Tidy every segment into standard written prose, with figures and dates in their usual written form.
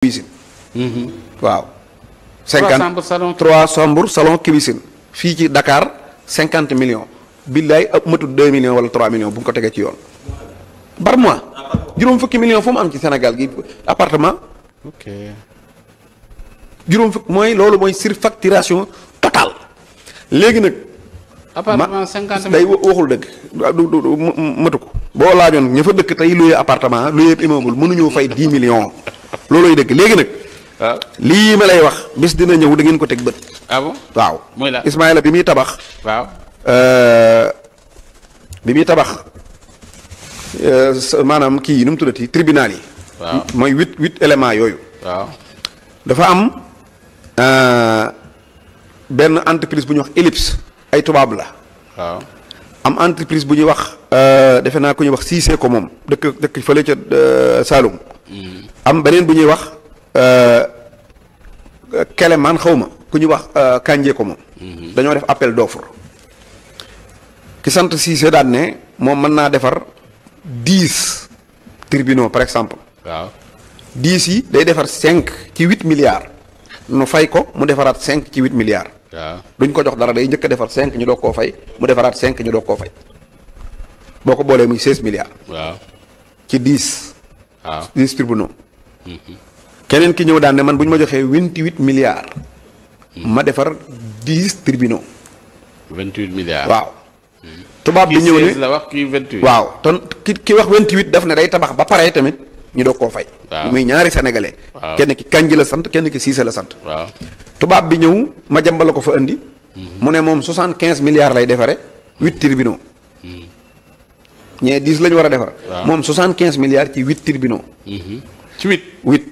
cuisine. waaw. 3 chambres salon cuisine fii ci Dakar 50 millions. billaay ëpp matul 2 millions wala 3 millions bu ñu ko tegee ci yoon. par mois juróom fukki millions fu mu am ci Sénégal gi appartement. ok. juróom fukk mooy loolu mooy surfacturation totale. léegi nag. appartement 50 day waxul dëgg du matu ko. boo laajoon ña fa dëkk tey loué appartement loué immeuble mënuñoo fay 10 millions. loolooy dëgg léegi nag. waaw lii ma lay wax bis dina ñëw da ngeen ko teg bët. ah bon waaw. mooy la Ismaïla bi muy tabax. waaw. bi muy tabax maanaam kii yi nu mu tuddati tribunal yi. waaw mooy huit éléments yooyu. waaw. dafa am benn entreprise bu ñuy wax Ellipse ay tubaab la. waaw. am entreprise bu ñuy wax defe naa ko ñuy wax Cissé ko moom dëkk fële ca Saloum. am beneen bu ñuy wax Kéléman xaw ma ku ñuy wax Kànjee ko moom. dañoo def appel d'offre. ki sant Cissé daan ne moom mën naa defar 10 tribunaux par exemple. waaw. 10 yi day defar 5 ci 8 milliards. nu fay ko mu defaraat 5 ci 8 milliards. waaw. duñ ko jox dara day njëkk a defar 5 ñu doog koo fay mu defaraat 5 ñu doog koo fay boo ko boolee muy 16 milliards. waaw. ci 10. waaw. 10 tribunaux. keneen ki ñëw daan ne man bu ñu ma joxee 28 milliards. ma defar 10 tribunaux. 28 milliards. waaw. tubaab bi ñëw ne la wax kii 28. waaw ton ki wax 28 daf ne day tabax ba pare tamit ñu doog koo fay. waaw. muy ñaari sénégalais. waaw. kenn ki Kanji la sant kenn ki Cissé la sant. waaw. tubaab bi ñëw ma jàmbala ko fa indi. mu ne moom 75 milliards lay defare 8 tribunaux. ñee 10 la ñu war a defar. waaw. moom 75 milliards ci 8 tribunaux. ci 8. 8.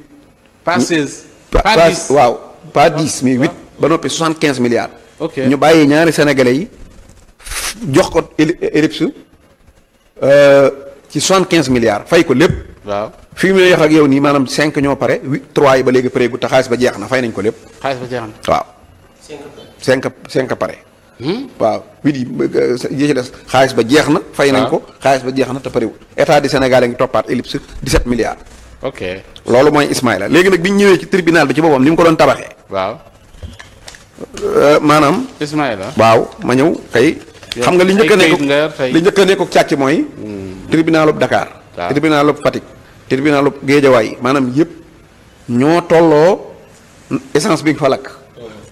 pas 16. pas pas 10. waaw pas 10 mais 8 ba noppi 75 milliards. ok ñu bàyyi ñaari sénégalais yi jox ko Ellipse ci 75 milliards fay ko lépp. waaw. fii mu ne wax ak yow nii maanaam 5 ñoo pare 8 3 yi ba léegi pare gu te xaalis ba jeex na fay nañ ko lépp. xaalis ba jeex na. waaw. 5 pare. waaw 8 yi ci des xaalis ba jeex na. fay nañ ko xaalis ba jeex na te parewul état du Sénégal a ngi toppaat Ellipse 17 milliards. ok. loolu mooy Ismaïla léegi nag bi ñu ñëwee ci tribunal bi ci boppam ni mu ko doon tabaxee. waaw. maanaam. Ismaïla. waaw ma ñëw kay. xam nga li njëkk a nekk tey li njëkk a nekk càcc mooy. tribunalub Dakar. waaw. tribunalub Fatick. tribunalub Géejawaay maanaam yëpp ñoo tolloo essence bi nga fa lakk.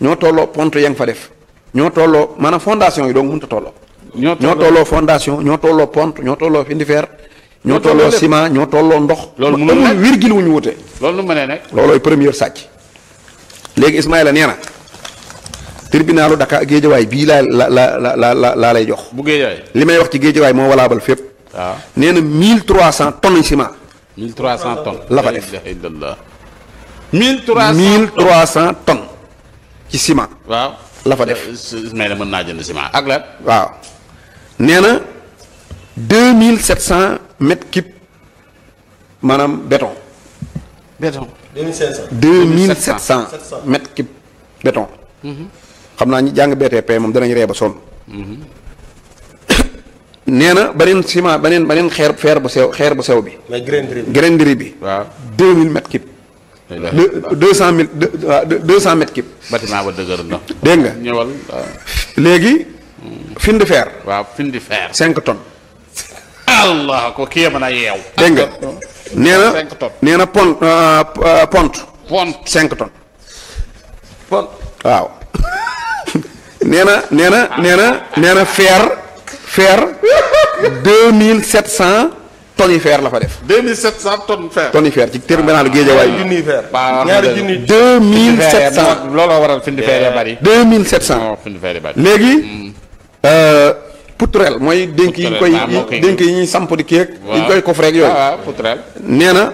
ñoo tolloo pont ya nga fa def. ñoo tolloo maanaam fondation yi donc mënut a tolloo. ñoo tolloo fondation ñoo tolloo pont ñoo tolloo findi fer. ñoo tolloo ciment ñoo tolloo ndox. loolu mënul amul virgule wu ñu wute. loolu nu mu mënee nekk. loolooy première sàcc. léegi Ismaïla nee na tribunalu Dakar Géejawaay bii laa lay jox. bu Géejawaay. li may wax ci Géejawaay moo walaabal fépp. waaw. nee na 1300 tonnes ciment. 1300 tonnes. la fa def. la ilaha illallah. 1300 1300 tonnes ci ciment. waaw. la fa def. Ismaïla mën naa jënd ciment ak lan. waaw nee na 2700 mètres cubes maanaam béton. béton. 2500. 2700 mètres cubes béton. xam naa ñi jàng BTP moom danañ ree ba sonn. nee na beneen ciment beneen xeer bu sew bi. mais grainderie bi. waaw. 2000 mètres cubes. 200 mètres cubes. bâtiment ba dëgër na. dégg nga ñëwal waaw. léegi. fin de fer. waaw fin di fer. 5 tonnes. allah ko kii mën a yeew. dégg nga nee na 5 tonnes. nee na pont. pont. 5 tonnes. pont. waaw nee na fer 2700 tonnes yi fer la fa def. 2700 tonnes fer. tonnes yi fer ci terminal Guédiawaye bi. junniy fer. waaw ñaari junniy. 2700 looloo waral fin di fer ya bari. 2700 non fin di fer ya bari. léegi poutrelle mooy dénk yi ñu koy poutrelle, waaw, dénk yi ñuy samp di keek yi ñu koy coffre ak yooyu. waaw poutrelle. nee na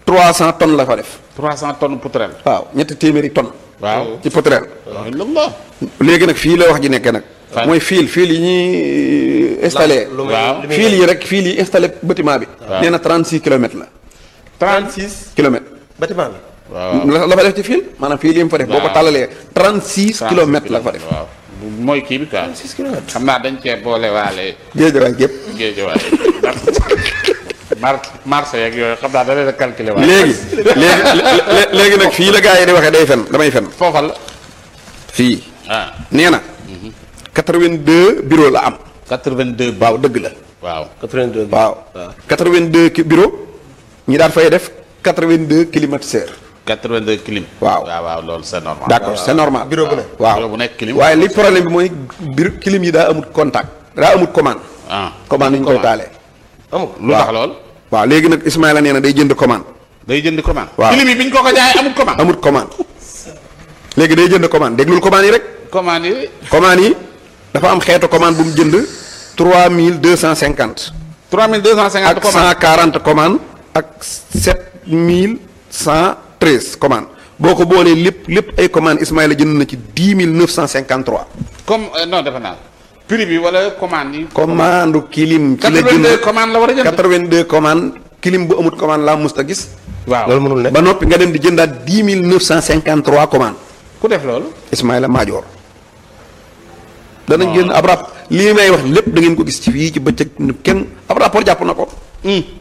300 tonnes la fa def. 300 tonnes poutrelle. waaw ñetti téeméeri tonnes. waaw. ci poutrelle. alhamdulilah. léegi nag fii la wax ji nekkee nag. mooy fil yi ñuy installé. waaw. fil yi rek fil yi installé bâtiment bi. waaw. nee na 36 kilomètres la. 36. kilomètres. bâtiment bi. waaw. la fa def ci fil maanaam fil yi mu fa def. boo ko tàllalee 36 kilomètres la fa def. waaw mooy kii bi quoi. 36 kilomètres. xam naa dañ cee boole waale. Géejawaay gépp. Géejawaay. marché yeeg yooyu xam naa da leen a calculer waaye. léegi nag fii la gars yi di waxee day fen damay fen foofal fii ah nee na 82 bureau la am 82 waaw dëgg la waaw 82. waaw 82 bureau ñi daan fay def 82 climatiseur 82 clim. Waaw. waaw loolu c'est normal. d'accord c'est normal bureau bu ne. waaw bureau bu nekk clim. waaye li problème bi mooy biir clim yi daa amut contact daa amut commande ah commande ni ñu koy taalee amul. lu tax lool. waaw léegi nag Ismaïla nee na day jënd commande day jënd commande. Waaw. clim yi bi ñu ko jaayee amul commande. amut commande léegi day jënd commande déglul commande yi rek commande yi. commande yi dafa am xeetu commande bu mu jënd 3250 3250 ak commande 140 commande ak 7113 commande boo ko boolee lépp ay commande Ismaïla jënd na ci 10 953 comme non defe naa prix bi wala commande yi. commande kilim ci la 82 jënd commande la war a jënd. 82 commande kilim bu amut commande laa musta gis waaw loolu mënul ne. ba noppi nga dem di jëndaat 10 953 commande ku def loolu. Ismaïla Madior danañ génn ab rapport lii may wax lépp da ngeen ko gis ci fii ci bëccëg kenn ab rapport jàpp na ko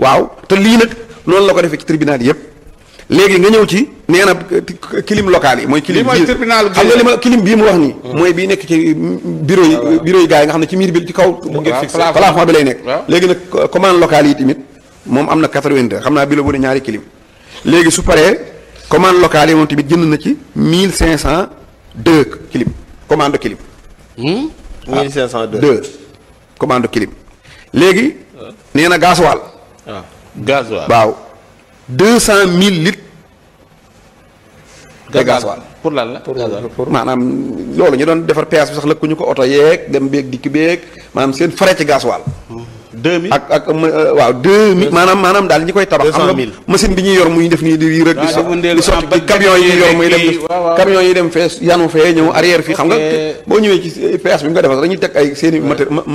waaw te lii nag noonu la ko defee ci tribunal yëpp léegi nga ñëw ci nee na clim local yi mooy clim lii mooy tribunal xam nga li ma clim bii mu wax nii mooy bii nekk ci bureau yi gars yi nga xam ne ci miir bi ci kaw plafond bi lay nekk waaw. léegi nag commande locale yi tamit moom am na 82 xam naa bi la bu ne ñaari clim léegi su paree commande locale yi moom tamit jënd na ci 1502 clim commande clim 1502. 2 commande clim léegi nee na gasoil waaw. gasoil. waaw 200 000 litres de gasoil pour lan la. pour maanaam loolu ñu doon defar péage bi sax lëkkuñu ko oto yeeg dem beeg dikk beeg maanaam seen frais ci gasoil 2000. ak waaw 2000 maanaam daal ñi koy tabax xam nga 200 000 machine bi ñuy yor muy def nii di rek di waaw di wëndeelu sotti ba camion yi yor muy dem waaw, waaw. camion yi dem fee yanu fee ñëw arrière fii xam nga Ok. boo ñëwee ci péage bi nga defar dañuy teg ay seeni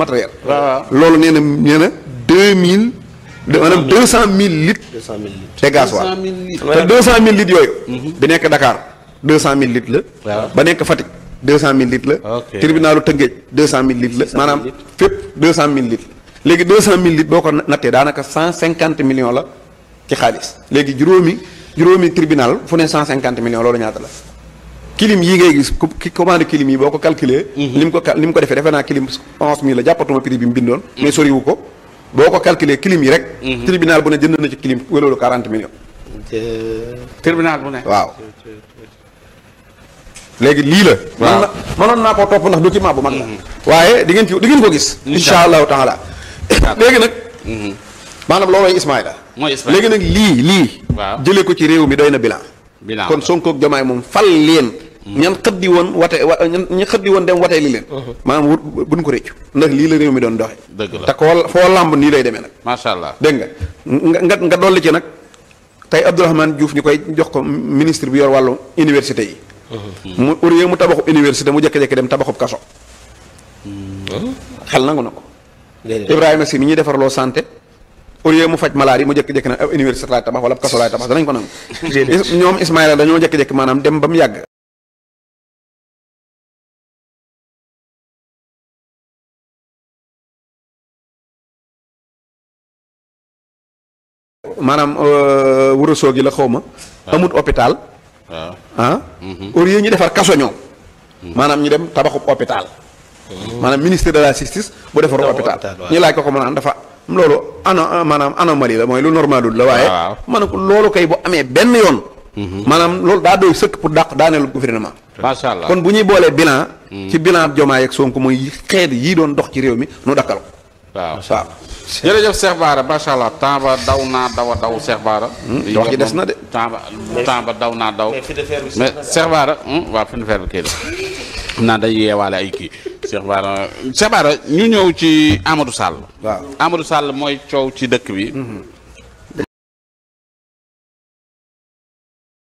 matériel waaw. loolu nee na 2000 maanaam 200 000 litres 200 000 litres. de gasoil 200 000 litres. te 200 000 litres yooyu bi nekk Dakar 200 000 litres la Waaw. ba nekk Fatick 200 000 litres la Ok. tribunalu Tëngéej 200 000 litres la maanaam fépp 200 000 litres léegi 200 000 litres boo ko nattee daanaka 150 millions la ci xaalis léegi juróomi tribunal fu ne 150 millions loolu ñaata la kilim yii ngay gis ki commande kilim yi boo ko calculer li mu ko defee defe naa kilim 11000 la jàppatuma prix bi mu bindoon mais soriwu ko boo ko calculer kilim yi rek tribunal bu ne jënd na ci kilim waloolu 40 millions tribunal bu ne. waaw léegi lii la Waaw. mënoon naa koo topp ndax document bu mag la waaye di ngeen ko gis insha allahu taala léegi nag maanaam loolooy Ismaïla mooy Ismaïla. léegi nag lii Waaw. jëlee ko ci réew mi doy na bilan bilan kon Sonko ak Diomaye moom fal leen ñan xëddi woon ñi xëddi woon dem watee li leen maanaam wut buñ ko réccu ndax lii la réew mi doon doxe dëgg la te koo foo lamb nii lay demee nag macha allah. dégg nga dolli ci nag tey Abdourahmane Diouf ñu koy jox ko ministre bi yor wàllu université yi mu au lieu mu tabaxub université mu jékki-jékki dem tabaxub kaso xel nangu na ko déedéet. Ibrahima Sy mi ñuy defarloo santé au lieu mu faj maladie mu jékki-jékki na ab université laay tabax wala ab kaso laay tabax danañ ko nangu ñoom Ismaïla dañoo jékki-jékki maanaam dem ba mu yàgg maanaam wuro soogi la xaw ma amut hôpital waaw. ah au lieu ñu defar kaso ñoom maanaam ñu dem tabaxub hôpital maanaam ministre de la justice bu defaru Tabaxu hôpital hôpital, waaw. ñu laaj ko maanaam dafa loolu maanaam anomalie la mooy lu normalul la waaye waaw. ma ne ko loolu kay bu amee benn yoon maanaam loolu daa doy sëkk pour dàq daaneelu gouvernement macha allah. kon bu ñuy boolee bilan ci bilan Diomaye ak Sonko mooy xeet yii doon dox ci réew mi nu dakkal ko waaw. waaw jërëjëf Cheikh Bara macha allah temps ba daw naa daw a daw Cheikh Bara. wax ji des na de. temps ba daw naa daw. mais fi de fer bi mais Cheikh Bara waaw fi mu fer bi kii la xam naa day yeewaale ay kii Cheikh Bara ñu ñëw ci Amadou Sall. waaw Amadou Sall mooy coow ci dëkk bi.